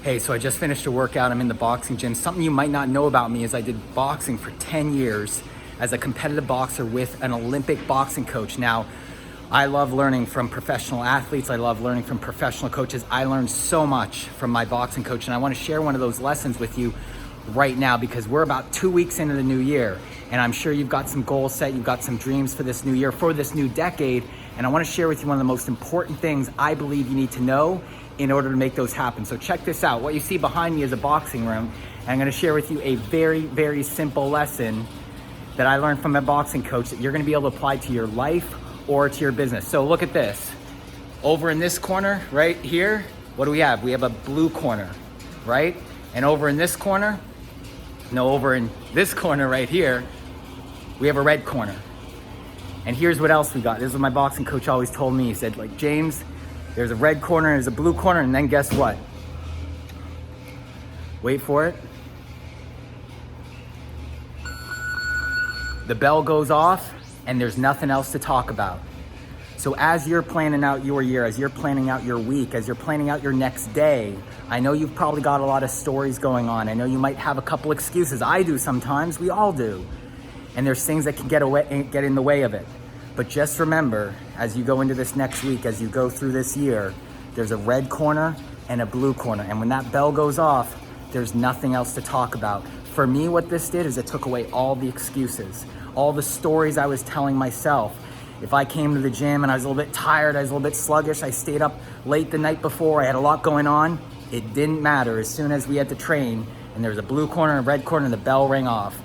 Hey, so I just finished a workout. I'm in the boxing gym. Something you might not know about me is I did boxing for 10 years as a competitive boxer with an Olympic boxing coach. Now, I love learning from professional athletes. I love learning from professional coaches. I learned so much from my boxing coach, and I want to share one of those lessons with you right now because we're about 2 weeks into the new year, and I'm sure you've got some goals set, you've got some dreams for this new year, for this new decade, and I want to share with you one of the most important things I believe you need to know in order to make those happen. So check this out. What you see behind me is a boxing room, and I'm going to share with you a very, very simple lesson that I learned from a boxing coach that you're going to be able to apply to your life or to your business. So look at this. Over in this corner right here, what do we have? We have a blue corner, right? And over in this corner, over in this corner right here, we have a red corner. And here's what else we got. This is what my boxing coach always told me. He said, like, James, there's a red corner, there's a blue corner, and then guess what? Wait for it. The bell goes off, and there's nothing else to talk about. So as you're planning out your year, as you're planning out your week, as you're planning out your next day, I know you've probably got a lot of stories going on. I know you might have a couple excuses. I do sometimes, we all do. And there's things that can get in the way of it. But just remember, as you go into this next week, as you go through this year, there's a red corner and a blue corner. And when that bell goes off, there's nothing else to talk about. For me, what this did is it took away all the excuses, all the stories I was telling myself. If I came to the gym and I was a little bit tired, I was a little bit sluggish, I stayed up late the night before, I had a lot going on, it didn't matter. As soon as we had to train and there was a blue corner and a red corner and the bell rang off,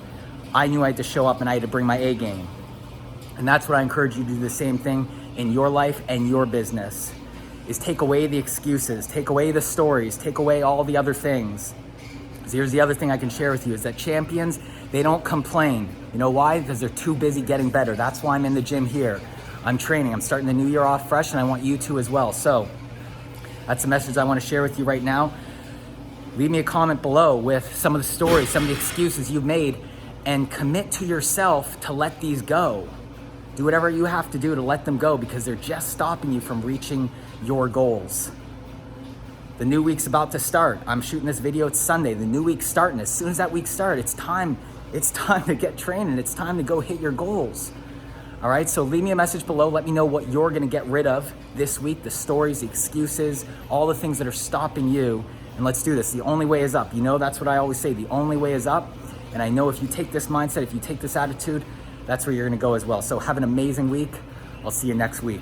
I knew I had to show up and I had to bring my A game. And that's what I encourage you to do, the same thing in your life and your business, is take away the excuses, take away the stories, take away all the other things. So here's the other thing I can share with you is that champions, they don't complain. You know why? Because they're too busy getting better. That's why I'm in the gym here. I'm training, I'm starting the new year off fresh, and I want you to as well. So that's the message I want to share with you right now. Leave me a comment below with some of the stories, some of the excuses you've made, and commit to yourself to let these go. Do whatever you have to do to let them go because they're just stopping you from reaching your goals. The new week's about to start. I'm shooting this video, it's Sunday. The new week's starting. As soon as that week starts, it's time to get training. It's time to go hit your goals. All right, so leave me a message below. Let me know what you're gonna get rid of this week, the stories, the excuses, all the things that are stopping you. And let's do this. The only way is up. You know, that's what I always say. The only way is up. And I know if you take this mindset, if you take this attitude, that's where you're gonna go as well. So have an amazing week. I'll see you next week.